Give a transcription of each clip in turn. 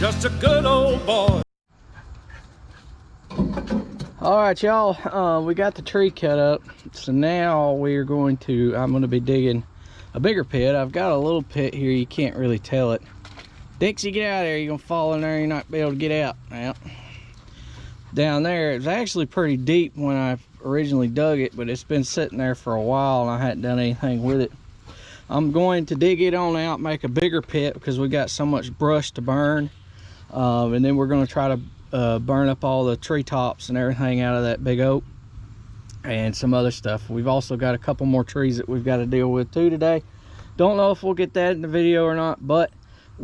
just a good old boy. All right, y'all, we got the tree cut up, so now I'm going to be digging a bigger pit. I've got a little pit here, you can't really tell it. Dixie, get out of there, you're gonna fall in there, you're not be able to get out now. Down there, it's actually pretty deep when I originally dug it, but it's been sitting there for a while and I hadn't done anything with it. I'm going to dig it on out, make a bigger pit because we got so much brush to burn. And then we're gonna try to burn up all the treetops and everything out of that big oak and some other stuff. We've also got a couple more trees that we've got to deal with too today. Don't know if we'll get that in the video or not, but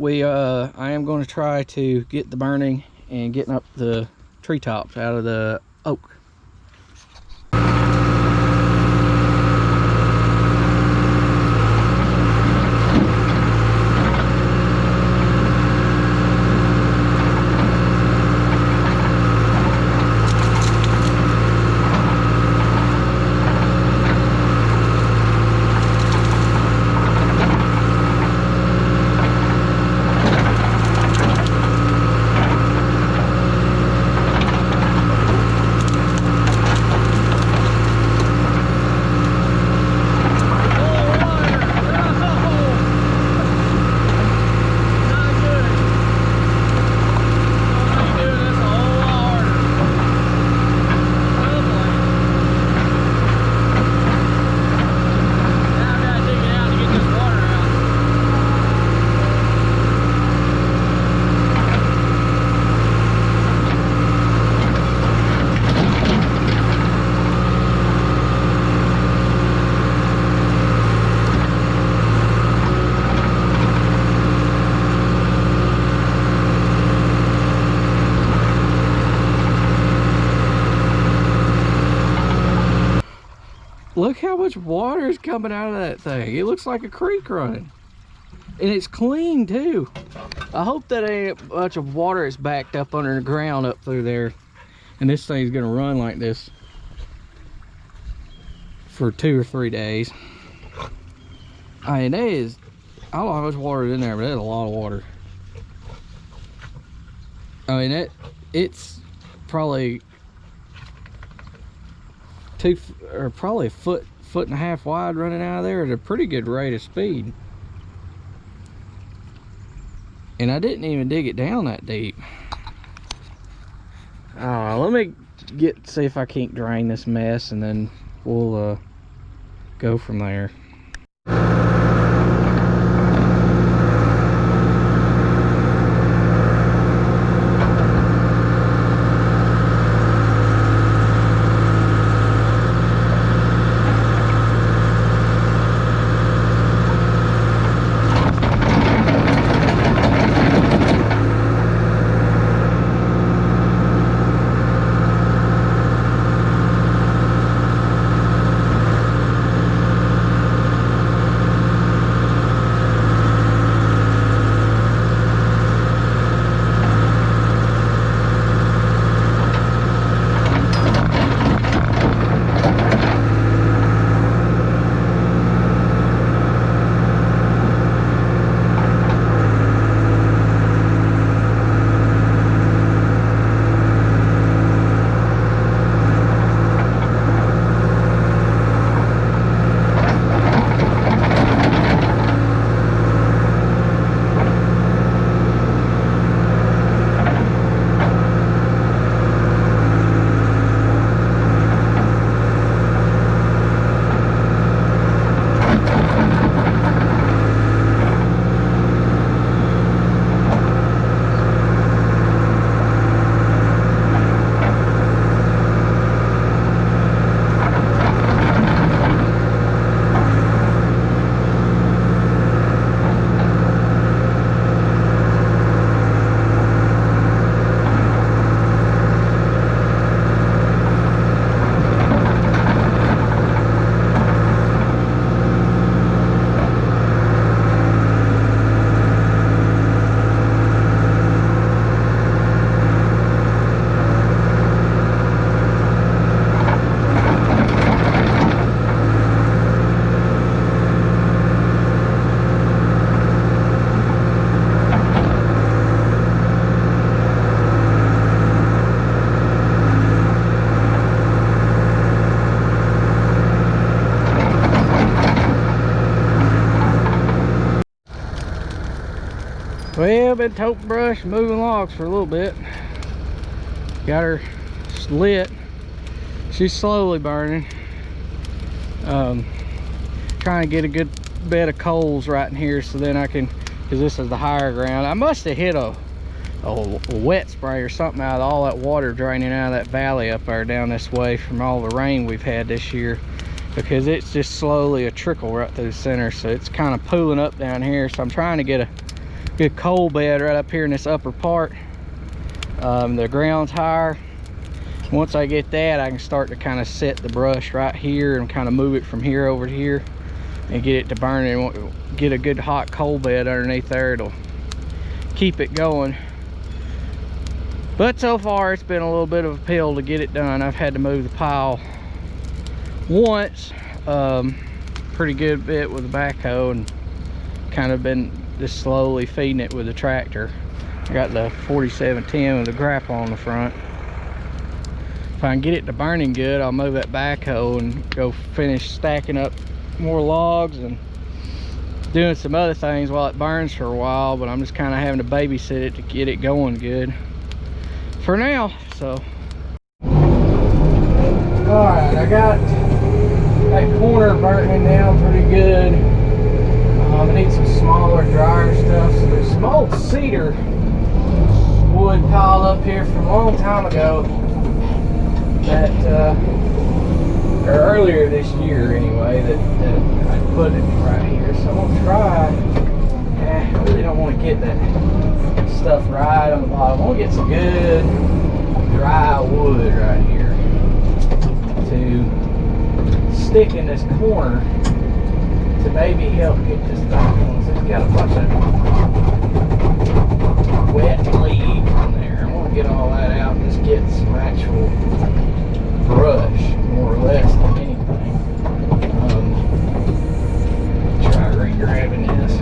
I am going to try to get the burning and getting up the treetops out of the oak. Look how much water is coming out of that thing. It looks like a creek running. And it's clean too. I hope that ain't a bunch of water is backed up under the ground up through there. And this thing's gonna run like this for 2 or 3 days. I mean, I don't know how much water is in there, but that's a lot of water. I mean, it's probably probably a foot and a half wide running out of there at a pretty good rate of speed. And I didn't even dig it down that deep. Let me see if I can't drain this mess, and then we'll go from there. Well, been toting brush, moving logs for a little bit. Got her lit. She's slowly burning. Trying to get a good bed of coals right in here so then I can, because this is the higher ground. I must have hit a wet spray or something out of all that water draining out of that valley up there down this way from all the rain we've had this year, because it's just slowly a trickle right through the center, so it's kind of pooling up down here. So I'm trying to get a good coal bed right up here in this upper part. The ground's higher. Once I get that, I can start to kind of set the brush right here and kind of move it from here over to here and get it to burn, and get a good hot coal bed underneath there. It'll keep it going. But so far it's been a little bit of a pill to get it done. I've had to move the pile once, pretty good bit with the backhoe, and kind of been just slowly feeding it with the tractor. I got the 4710 with the grapple on the front. If I can get it to burning good, I'll move that backhoe and go finish stacking up more logs and doing some other things while it burns for a while. But I'm just kind of having to babysit it to get it going good for now. So all right, I got that corner burning down pretty good. I need some smaller, drier stuff. So there's some old cedar wood piled up here from a long time ago, that or earlier this year anyway, that I put it right here. So I'm gonna try. I really don't want to get that stuff right on the bottom. I want to get some good dry wood right here to stick in this corner to maybe help get this thing going. So it's got a bunch of wet leaves in there. I want to get all that out and just get some actual brush, more or less, than anything. Try re-grabbing this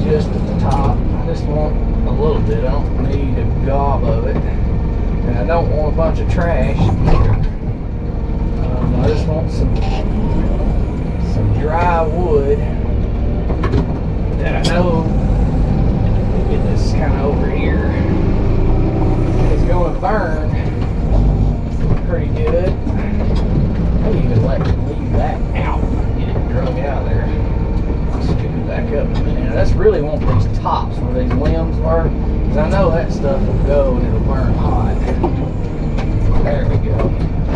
just at the top. I just want a little bit. I don't need a gob of it, and I don't want a bunch of trash either. I just want some dry wood that I know. Get this kind of over here. It's going to burn pretty good. I'll even leave that out. Get it drug out there. I'll scoop it back up in a minute. I just really want these tops where these limbs were, because I know that stuff will go and it'll burn hot. There we go.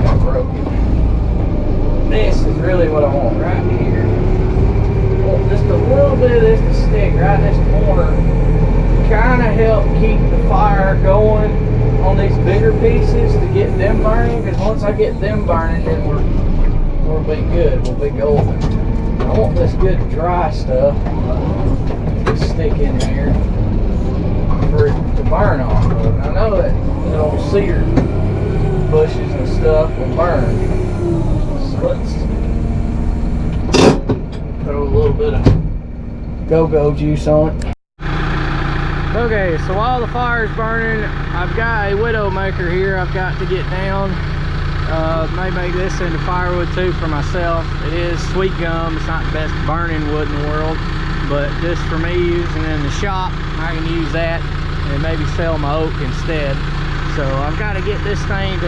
Got broken. This is really what I want right here. I want just a little bit of this to stick right in this corner. Kind of help keep the fire going on these bigger pieces to get them burning, because once I get them burning, then we'll be good. We'll be golden. I want this good dry stuff to stick in there for it to burn off of. And I know that the old cedar bushes and stuff will burn. So let's throw a little bit of go-go juice on it. Okay, so while the fire's burning, I've got a widowmaker here I've got to get down. May make this into firewood too for myself. It is sweet gum. It's not the best burning wood in the world, but just for me using in the shop, I can use that and maybe sell my oak instead. So I've got to get this thing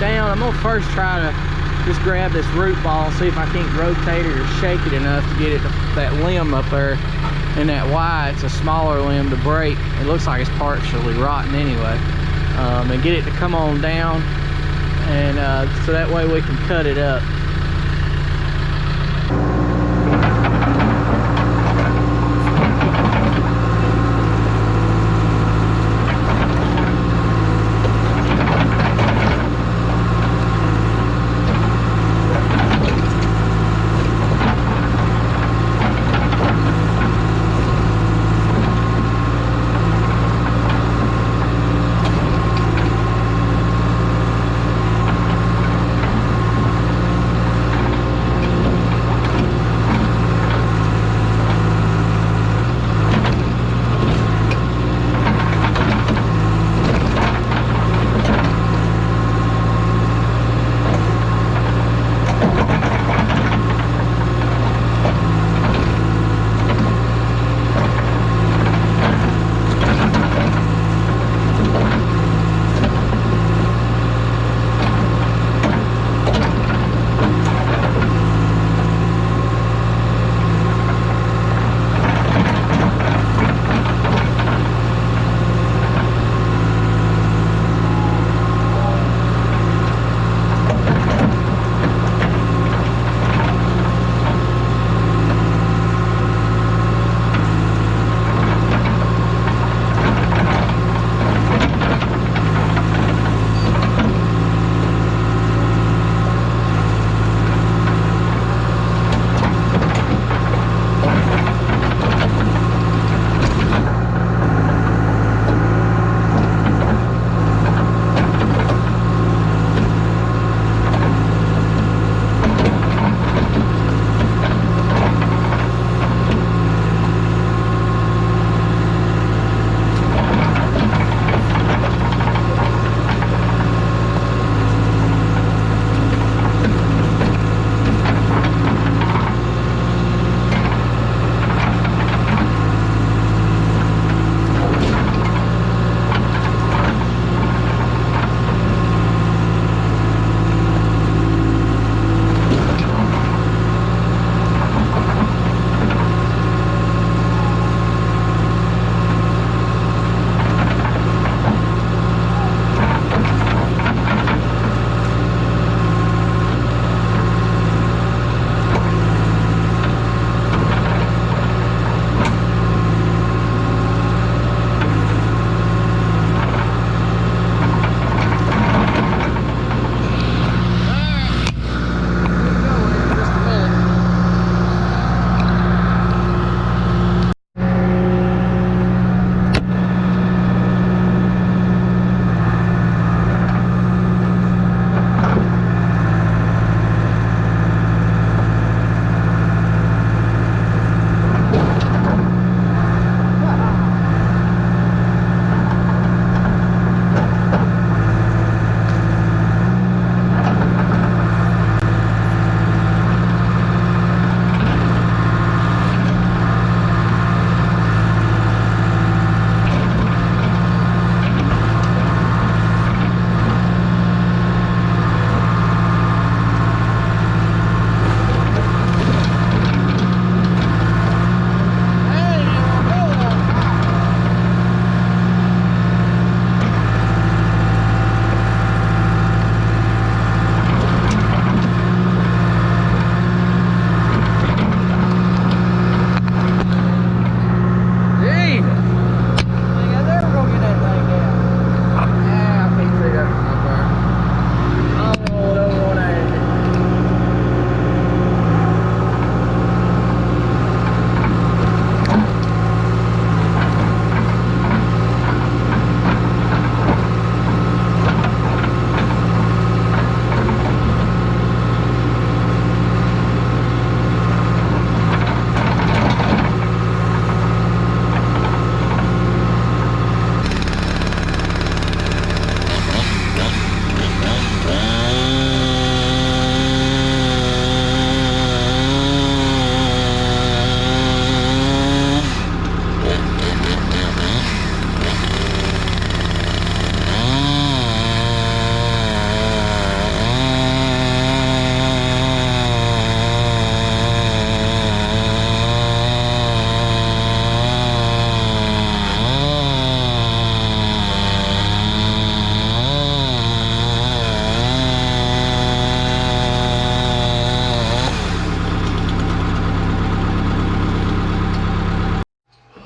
down. I'm gonna first try to just grab this root ball, see if I can't rotate it or shake it enough to get it to that limb up there. And that why it's a smaller limb to break. It looks like it's partially rotten anyway. And get it to come on down, and so that way we can cut it up.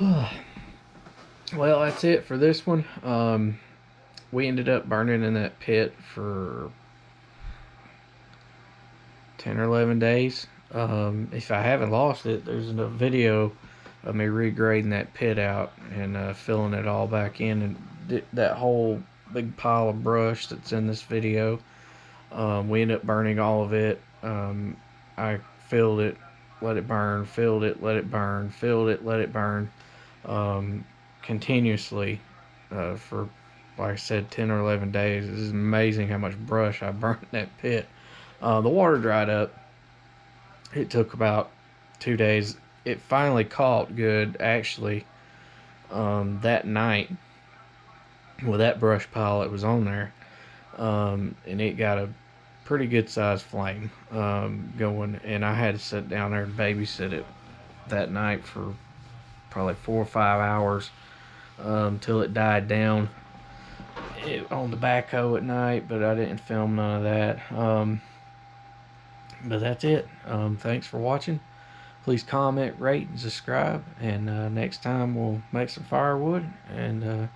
Well, that's it for this one. We ended up burning in that pit for 10 or 11 days. If I haven't lost it, there's a video of me regrading that pit out and filling it all back in, and that whole big pile of brush that's in this video, we ended up burning all of it. I filled it, let it burn, filled it, let it burn, filled it, let it burn, continuously for, like I said, 10 or 11 days. This is amazing how much brush I burned in that pit. The water dried up. It took about 2 days. It finally caught good, actually, that night with that brush pile that was on there. And it got a pretty good sized flame going, and I had to sit down there and babysit it that night for probably 4 or 5 hours till it died down on the backhoe at night, but I didn't film none of that. But that's it. Thanks for watching. Please comment, rate, and subscribe, and next time we'll make some firewood, and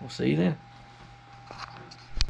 we'll see you then.